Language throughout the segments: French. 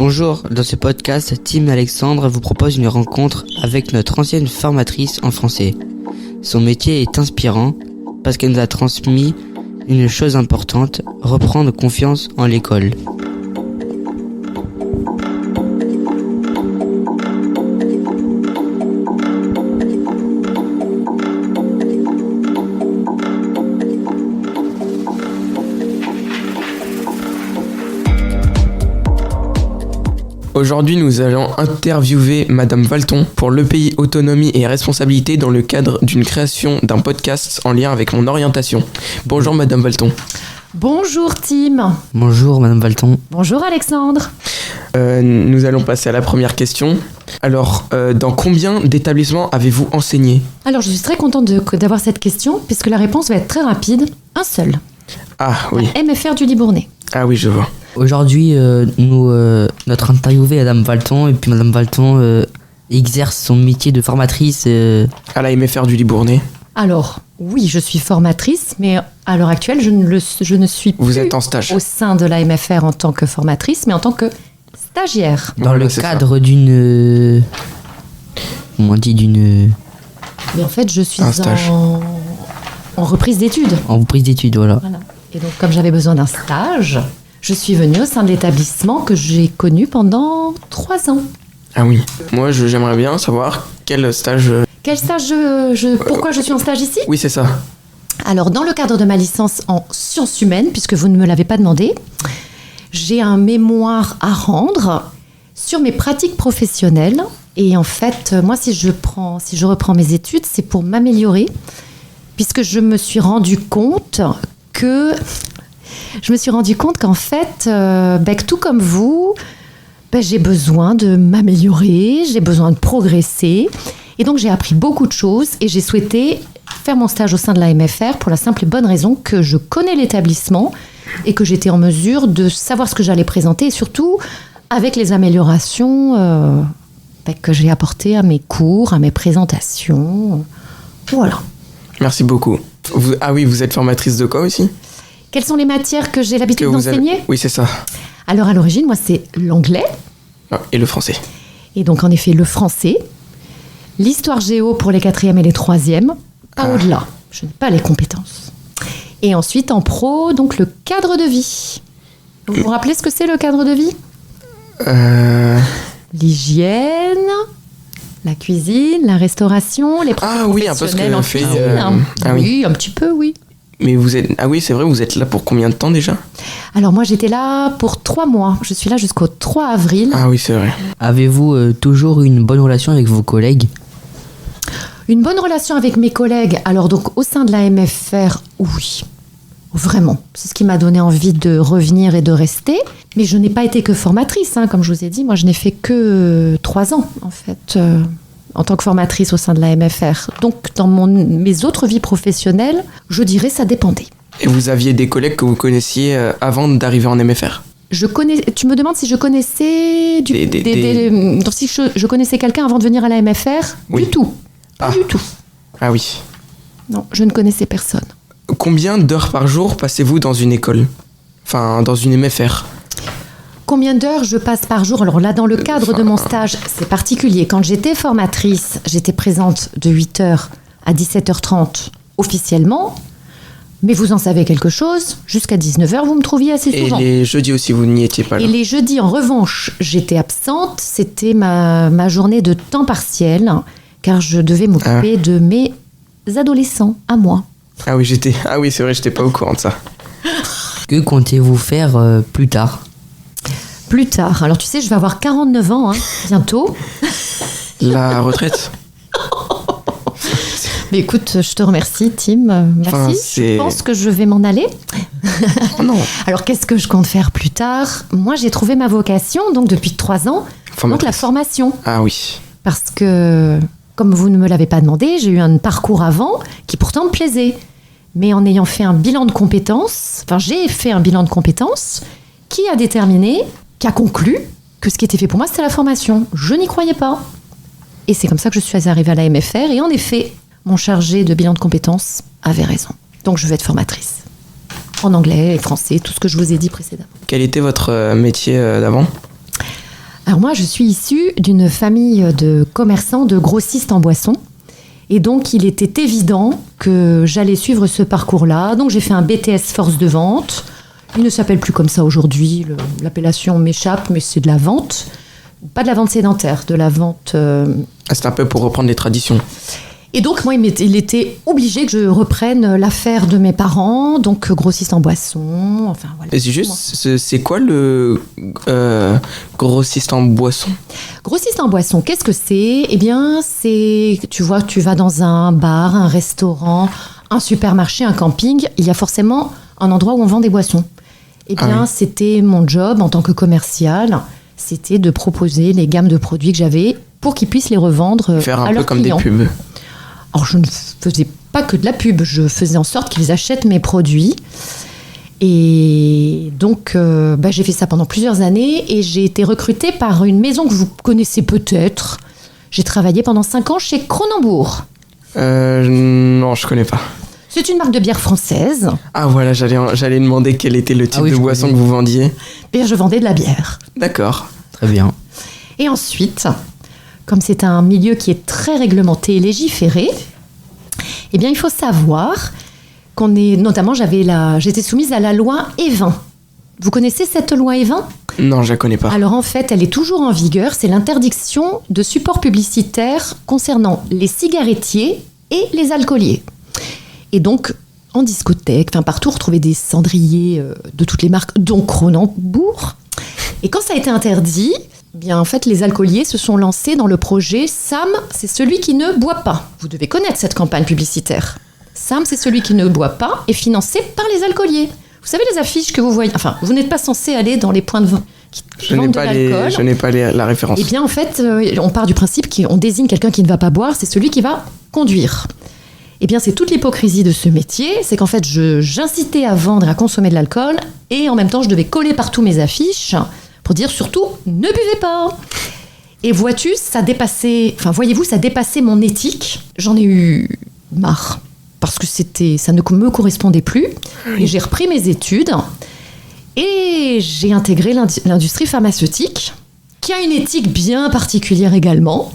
Bonjour, dans ce podcast, Tim Alexandre vous propose une rencontre avec notre ancienne formatrice en français. Son métier est inspirant parce qu'elle nous a transmis une chose importante, reprendre confiance en l'école. Aujourd'hui, nous allons interviewer Madame Valton pour l'EPI Autonomie et Responsabilité dans le cadre d'une création d'un podcast en lien avec mon orientation. Bonjour Madame Valton. Bonjour Tim. Bonjour Madame Valton. Bonjour Alexandre. Nous allons passer à la première question. Alors, dans combien d'établissements avez-vous enseigné ? Alors je suis très contente d'avoir cette question puisque la réponse va être très rapide. Un seul. Ah oui. La MFR du Libournais. Ah oui, je vois. Aujourd'hui, notre interviewée est Madame Valton, et puis Madame Valton exerce son métier de formatrice. À la MFR du Libournais. Alors, oui, je suis formatrice, mais à l'heure actuelle, je ne suis plus Vous êtes en stage. au sein de la MFR en tant que formatrice, mais en tant que stagiaire. Dans Voilà, le c'est cadre d'une... comment on dit, d'une... Mais en fait, je suis Un stage. en reprise d'études. en reprise d'études, voilà. Voilà. Et donc, comme j'avais besoin d'un stage, je suis venue au sein de l'établissement que j'ai connu pendant 3 ans. Ah oui. Moi, j'aimerais bien savoir quel stage... Quel stage pourquoi je suis en stage ici ? Oui, c'est ça. Alors, dans le cadre de ma licence en sciences humaines, puisque vous ne me l'avez pas demandé, j'ai un mémoire à rendre sur mes pratiques professionnelles. Et en fait, moi, si je reprends mes études, c'est pour m'améliorer, puisque je me suis rendu compte qu'en fait, que tout comme vous, j'ai besoin de m'améliorer, j'ai besoin de progresser. Et donc, j'ai appris beaucoup de choses et j'ai souhaité faire mon stage au sein de la MFR pour la simple et bonne raison que je connais l'établissement et que j'étais en mesure de savoir ce que j'allais présenter et surtout avec les améliorations que j'ai apportées à mes cours, à mes présentations. Voilà. Merci beaucoup. Vous êtes formatrice de quoi aussi ? Quelles sont les matières que j'ai l'habitude Que vous d'enseigner ? Oui, c'est ça. Alors, à l'origine, moi, c'est l'anglais. Ah, et le français. Et donc, en effet, le français. L'histoire géo pour les 4e et les 3e. Pas au-delà. Je n'ai pas les compétences. Et ensuite, en pro, donc le cadre de vie. Vous vous rappelez ce que c'est le cadre de vie ? L'hygiène, la cuisine, la restauration, les pratiques Ah oui, un peu ce professionnelles que en fait... cuisine. Oui, un petit peu, oui. Mais vous êtes... Ah oui, c'est vrai, vous êtes là pour combien de temps déjà ? Alors moi, j'étais là pour 3 mois. Je suis là jusqu'au 3 avril. Ah oui, c'est vrai. Avez-vous toujours une bonne relation avec vos collègues ? Une bonne relation avec mes collègues. Alors donc, au sein de la MFR, oui. Vraiment. C'est ce qui m'a donné envie de revenir et de rester. Mais je n'ai pas été que formatrice, comme je vous ai dit. Moi, je n'ai fait que 3 ans, en fait, en tant que formatrice au sein de la MFR. Donc, dans mes autres vies professionnelles, je dirais ça dépendait. Et vous aviez des collègues que vous connaissiez avant d'arriver en MFR ? Tu me demandes si je connaissais si je connaissais quelqu'un avant de venir à la MFR ? Oui. Du tout. Pas du tout. Ah oui. Non, je ne connaissais personne. Combien d'heures par jour passez-vous dans une école ? Enfin, dans une MFR ? Combien d'heures je passe par jour ? Alors là, dans le cadre de mon stage, c'est particulier. Quand j'étais formatrice, j'étais présente de 8h à 17h30 officiellement. Mais vous en savez quelque chose, jusqu'à 19h, vous me trouviez assez souvent. Et les jeudis aussi, vous n'y étiez pas là ? Et les jeudis, en revanche, j'étais absente. C'était ma journée de temps partiel, car je devais m'occuper de mes adolescents, à moi. Ah oui, c'est vrai, j'étais pas au courant de ça. Que comptez-vous faire plus tard ? Plus tard. Alors tu sais, je vais avoir 49 ans, bientôt. La retraite ? Mais écoute, je te remercie, Tim. Merci. Je pense que je vais m'en aller. Oh non. Alors, qu'est-ce que je compte faire plus tard ? Moi, j'ai trouvé ma vocation, donc depuis 3 ans, donc la formation. Ah oui. Parce que, comme vous ne me l'avez pas demandé, j'ai eu un parcours avant qui pourtant me plaisait. Mais en ayant fait un bilan de compétences, j'ai fait un bilan de compétences qui a déterminé, qui a conclu que ce qui était fait pour moi, c'était la formation. Je n'y croyais pas. Et c'est comme ça que je suis arrivée à la MFR. Et en effet, mon chargé de bilan de compétences avait raison. Donc, je vais être formatrice. En anglais et français, tout ce que je vous ai dit précédemment. Quel était votre métier d'avant ? Alors moi, je suis issue d'une famille de commerçants, de grossistes en boissons. Et donc, il était évident que j'allais suivre ce parcours-là. Donc, j'ai fait un BTS force de vente. Il ne s'appelle plus comme ça aujourd'hui. L'appellation m'échappe, mais c'est de la vente. Pas de la vente sédentaire, de la vente... C'est un peu pour reprendre les traditions. Et donc, moi, il était obligé que je reprenne l'affaire de mes parents, donc grossiste en boisson, enfin voilà. Et c'est quoi le grossiste en boisson ? Grossiste en boisson, qu'est-ce que c'est ? Eh bien, c'est, tu vois, tu vas dans un bar, un restaurant, un supermarché, un camping, il y a forcément un endroit où on vend des boissons. Eh bien, C'était mon job en tant que commercial, c'était de proposer les gammes de produits que j'avais pour qu'ils puissent les revendre faire à un peu leurs comme clients. des pubs. Alors, je ne faisais pas que de la pub, je faisais en sorte qu'ils achètent mes produits. Et donc, j'ai fait ça pendant plusieurs années et j'ai été recrutée par une maison que vous connaissez peut-être. J'ai travaillé pendant 5 ans chez Cronenbourg. Non, je connais pas. C'est une marque de bière française. Ah voilà, j'allais demander quel était le type de boisson que vous vendiez. Et je vendais de la bière. D'accord. Très bien. Et ensuite, comme c'est un milieu qui est très réglementé et légiféré, eh bien, il faut savoir qu'on est... Notamment, j'étais soumise à la loi E20. Vous connaissez cette loi E20 ? Non, je la connais pas. Alors, en fait, elle est toujours en vigueur. C'est l'interdiction de supports publicitaires concernant les cigarettiers et les alcooliers. Et donc, en discothèque, partout, on retrouvait des cendriers de toutes les marques, dont Cronenbourg. Et quand ça a été interdit... Bien, en fait, les alcooliers se sont lancés dans le projet Sam, c'est celui qui ne boit pas. Vous devez connaître cette campagne publicitaire. Sam, c'est celui qui ne boit pas, est financé par les alcooliers. Vous savez les affiches que vous voyez ? Enfin, vous n'êtes pas censé aller dans les points de vente qui vendent de l'alcool. Je n'ai pas la référence. Eh bien, en fait, on part du principe qu'on désigne quelqu'un qui ne va pas boire, c'est celui qui va conduire. Eh bien, c'est toute l'hypocrisie de ce métier. C'est qu'en fait, j'incitais à vendre et à consommer de l'alcool et en même temps, je devais coller partout mes affiches pour dire surtout, ne buvez pas. Et voyez-vous, ça dépassait mon éthique. J'en ai eu marre, parce que ça ne me correspondait plus. Et j'ai repris mes études, et j'ai intégré l'industrie pharmaceutique, qui a une éthique bien particulière également.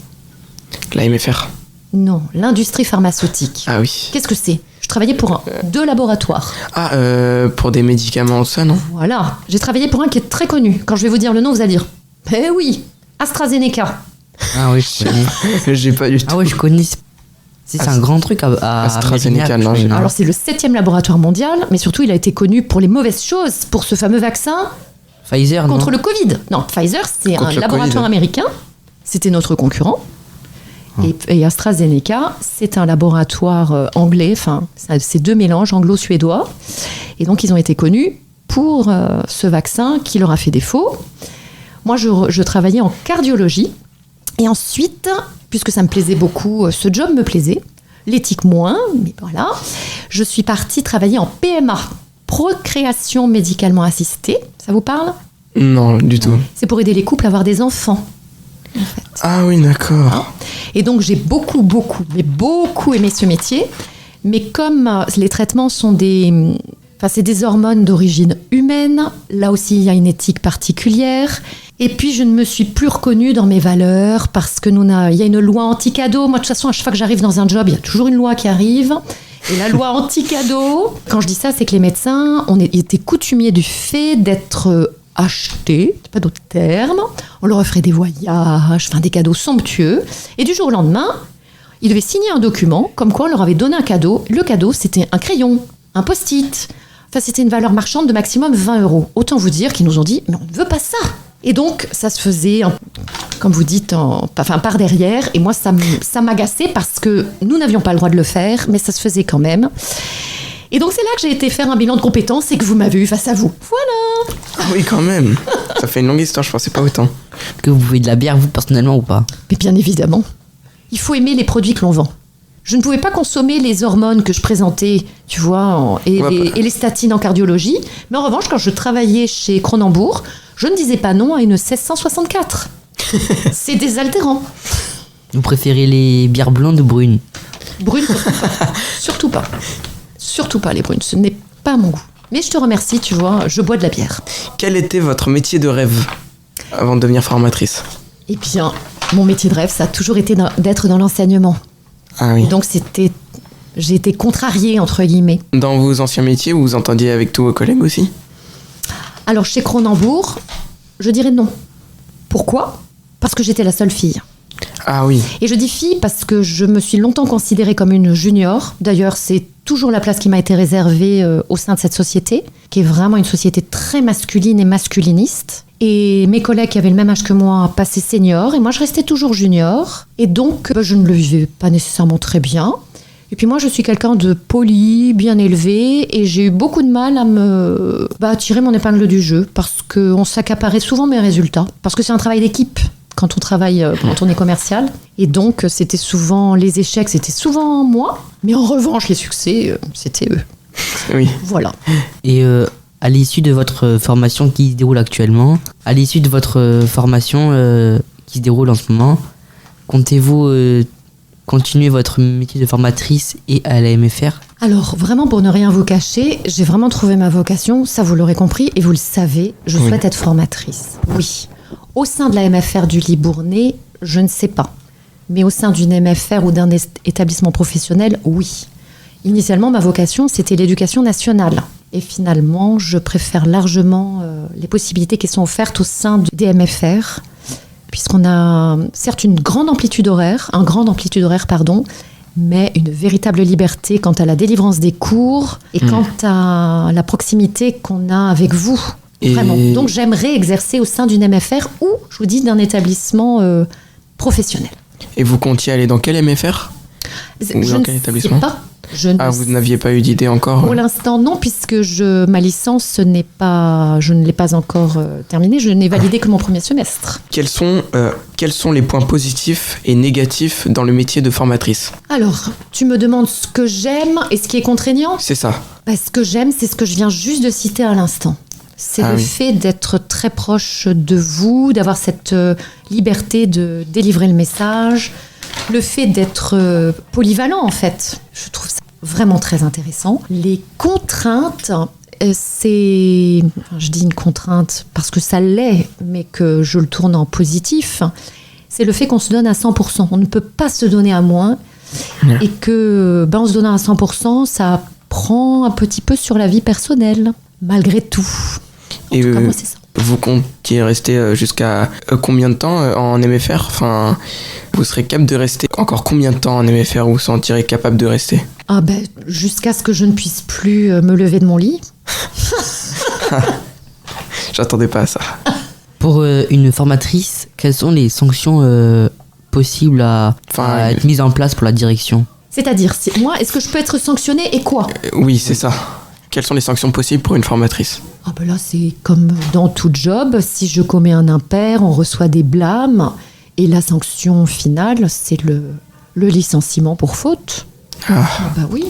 La MFR. Non, l'industrie pharmaceutique. Ah oui. Qu'est-ce que c'est ? Je travaillais pour deux laboratoires. Ah, pour des médicaments, ça, non ? Voilà. J'ai travaillé pour un qui est très connu. Quand je vais vous dire le nom, vous allez dire « Eh oui, AstraZeneca ». Ah oui, je connais. J'ai pas du tout. Ah oui, je connais. C'est un grand truc à AstraZeneca, non, j'ai... Alors, c'est le 7e laboratoire mondial, mais surtout, il a été connu pour les mauvaises choses, pour ce fameux vaccin Pfizer, contre le Covid. Non, Pfizer, c'est un laboratoire américain. C'était notre concurrent. Et AstraZeneca, c'est un laboratoire anglais, c'est 2 mélanges anglo-suédois. Et donc, ils ont été connus pour ce vaccin qui leur a fait défaut. Moi, je travaillais en cardiologie. Et ensuite, puisque ça me plaisait beaucoup, ce job me plaisait, l'éthique moins, mais voilà, je suis partie travailler en PMA, procréation médicalement assistée. Ça vous parle ? Non, du tout. C'est pour aider les couples à avoir des enfants. En fait. Ah oui, d'accord. Et donc, j'ai beaucoup aimé ce métier. Mais comme les traitements sont c'est des hormones d'origine humaine, là aussi, il y a une éthique particulière. Et puis, je ne me suis plus reconnue dans mes valeurs parce que il y a une loi anti-cadeau. Moi, de toute façon, à chaque fois que j'arrive dans un job, il y a toujours une loi qui arrive. Et la loi anti-cadeau, quand je dis ça, c'est que les médecins, on était coutumiers du fait d'être achetés, pas d'autre terme. On leur offrait des voyages, des cadeaux somptueux. Et du jour au lendemain, ils devaient signer un document comme quoi on leur avait donné un cadeau. Le cadeau, c'était un crayon, un post-it. C'était une valeur marchande de maximum 20 €. Autant vous dire qu'ils nous ont dit, mais on ne veut pas ça. Et donc, ça se faisait, comme vous dites, par derrière. Et moi, ça m'agaçait parce que nous n'avions pas le droit de le faire, mais ça se faisait quand même. Et donc, c'est là que j'ai été faire un bilan de compétences et que vous m'avez eu face à vous. Voilà. Ah oui, quand même. Ça fait une longue histoire, je pensais pas autant. Que vous buvez de la bière, vous, personnellement, ou pas ? Mais bien évidemment. Il faut aimer les produits que l'on vend. Je ne pouvais pas consommer les hormones que je présentais, tu vois, et les statines en cardiologie. Mais en revanche, quand je travaillais chez Cronenbourg, je ne disais pas non à une 1664. C'est désaltérant. Vous préférez les bières blondes ou brunes ? Brunes, surtout pas. Surtout pas les brunes, ce n'est pas mon goût. Mais je te remercie, tu vois, je bois de la bière. Quel était votre métier de rêve ? avant de devenir formatrice? Eh bien, mon métier de rêve, ça a toujours été d'être dans l'enseignement. Ah oui. Donc j'ai été contrariée, entre guillemets. Dans vos anciens métiers, vous entendiez avec tous vos collègues aussi? Alors, chez Cronenbourg, je dirais non. Pourquoi ? Parce que j'étais la seule fille. Ah oui. Et je dis fille parce que je me suis longtemps considérée comme une junior. D'ailleurs, c'est toujours la place qui m'a été réservée au sein de cette société, qui est vraiment une société très masculine et masculiniste. Et mes collègues qui avaient le même âge que moi passaient senior, et moi je restais toujours junior. Et donc, je ne le vivais pas nécessairement très bien. Et puis moi, je suis quelqu'un de poli, bien élevé, et j'ai eu beaucoup de mal à tirer mon épingle du jeu, parce qu'on s'accaparait souvent mes résultats, parce que c'est un travail d'équipe quand on travaille, quand on est commercial. Et donc, c'était souvent les échecs, c'était souvent moi, mais en revanche, les succès, c'était eux. Oui. Voilà. Et à l'issue de votre formation qui se déroule actuellement, à l'issue de votre formation qui se déroule en ce moment, comptez-vous continuer votre métier de formatrice et à la MFR? Alors, vraiment, pour ne rien vous cacher, j'ai vraiment trouvé ma vocation, ça vous l'aurez compris, et vous le savez, je souhaite être formatrice. Oui. Au sein de la MFR du Libournais, je ne sais pas. Mais au sein d'une MFR ou d'un établissement professionnel, oui. Initialement, ma vocation, c'était l'éducation nationale. Et finalement, je préfère largement les possibilités qui sont offertes au sein des MFR, puisqu'on a certes un grand amplitude horaire, mais une véritable liberté quant à la délivrance des cours et quant à la proximité qu'on a avec vous. Vraiment. Donc j'aimerais exercer au sein d'une MFR ou, je vous dis, d'un établissement professionnel. Et vous comptiez aller dans quel MFR? Ou dans quel établissement? Je ne sais pas. Vous n'aviez pas eu d'idée encore? Pour l'instant, non, puisque ma licence je ne l'ai pas encore terminée. Je n'ai validé que mon premier semestre. Quels sont les points positifs et négatifs dans le métier de formatrice? Alors, tu me demandes ce que j'aime et ce qui est contraignant? C'est ça. Ce que j'aime, c'est ce que je viens juste de citer à l'instant. C'est le fait d'être très proche de vous, d'avoir cette liberté de délivrer le message, le fait d'être polyvalent, en fait. Je trouve ça vraiment très intéressant. Les contraintes, je dis une contrainte parce que ça l'est, mais que je le tourne en positif, c'est le fait qu'on se donne à 100%. On ne peut pas se donner à moins. Et que, en se donnant à 100%, ça prend un petit peu sur la vie personnelle, malgré tout. En tout cas, moi, c'est ça. Vous comptiez rester jusqu'à combien de temps en MFR? Enfin, vous serez capable de rester encore combien de temps en MFR? Vous vous sentirez capable de rester? Jusqu'à ce que je ne puisse plus me lever de mon lit. J'attendais pas à ça. Pour une formatrice, quelles sont les sanctions possibles à être mises en place pour la direction? C'est-à-dire, est-ce que je peux être sanctionnée et quoi? Oui, c'est ça. Quelles sont les sanctions possibles pour une formatrice? Là, c'est comme dans tout job. Si je commets un impair, on reçoit des blâmes. Et la sanction finale, c'est le licenciement pour faute. Oui.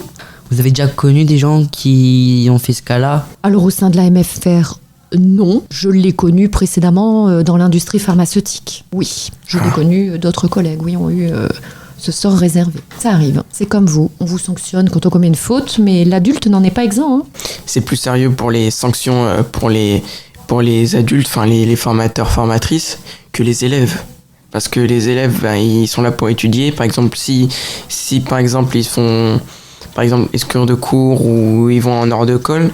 Vous avez déjà connu des gens qui ont fait ce cas-là? Alors, au sein de la MFR, non. Je l'ai connu précédemment dans l'industrie pharmaceutique. Oui, je l'ai connu. D'autres collègues, oui, ont eu ce sort réservé. Ça arrive. C'est comme vous. On vous sanctionne quand on commet une faute, mais l'adulte n'en est pas exempt. C'est plus sérieux pour les sanctions pour les adultes, enfin les formateurs, formatrices, que les élèves. Parce que les élèves, ils sont là pour étudier. Par exemple, si par exemple ils font exclure de cours ou ils vont en hors de colle,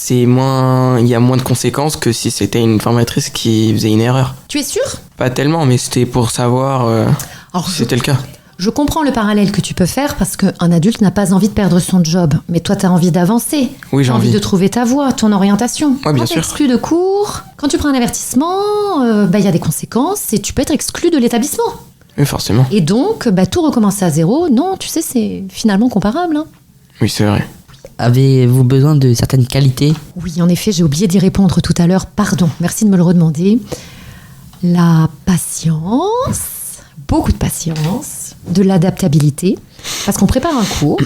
il y a moins de conséquences que si c'était une formatrice qui faisait une erreur. Tu es sûr? Pas tellement, mais c'était pour savoir si c'était le cas. Je comprends le parallèle que tu peux faire parce qu'un adulte n'a pas envie de perdre son job. Mais toi, tu as envie d'avancer. Oui, j'ai envie de trouver ta voie, ton orientation. Ouais, bien sûr. Quand tu es exclu de cours, quand tu prends un avertissement, y a des conséquences et tu peux être exclu de l'établissement. Oui, forcément. Et donc, tout recommencer à zéro, non, tu sais, c'est finalement comparable. Oui, c'est vrai. Avez-vous besoin de certaines qualités? Oui, en effet, j'ai oublié d'y répondre tout à l'heure. Pardon, merci de me le redemander. La patience, beaucoup de patience, de l'adaptabilité, parce qu'on prépare un cours.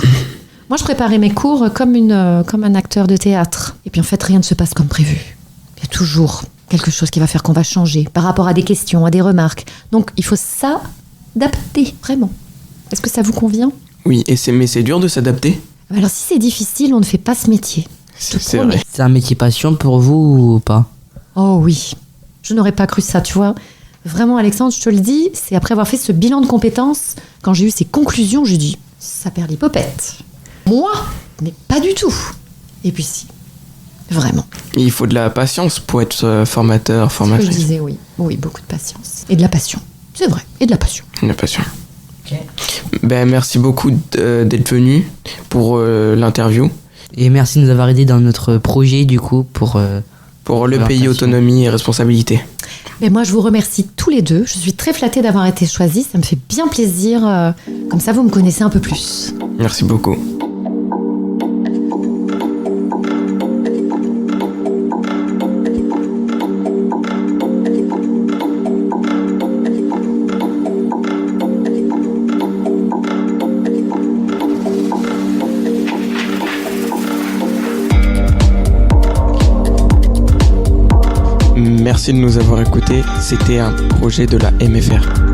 Moi, je préparais mes cours comme un acteur de théâtre. Et puis, en fait, rien ne se passe comme prévu. Il y a toujours quelque chose qui va faire qu'on va changer par rapport à des questions, à des remarques. Donc, il faut s'adapter, vraiment. Est-ce que ça vous convient? Oui, mais c'est dur de s'adapter? Alors, si c'est difficile, on ne fait pas ce métier. C'est vrai. C'est un métier passion pour vous ou pas? Oh oui. Je n'aurais pas cru ça, tu vois. Vraiment, Alexandre, je te le dis, c'est après avoir fait ce bilan de compétences, quand j'ai eu ces conclusions, j'ai dit, ça perd l'hypopète. Moi, mais pas du tout. Et puis si, vraiment. Et il faut de la patience pour être formateur, formatrice. Je disais oui, beaucoup de patience. Et de la passion, c'est vrai, et de la passion. De la passion. Ben, merci beaucoup d'être venu pour l'interview. Et merci de nous avoir aidés dans notre projet, du coup, pour le pays autonomie et responsabilité. Mais moi, je vous remercie tous les deux. Je suis très flattée d'avoir été choisie. Ça me fait bien plaisir. Comme ça, vous me connaissez un peu plus. Merci beaucoup. Merci de nous avoir écoutés. C'était un projet de la MFR.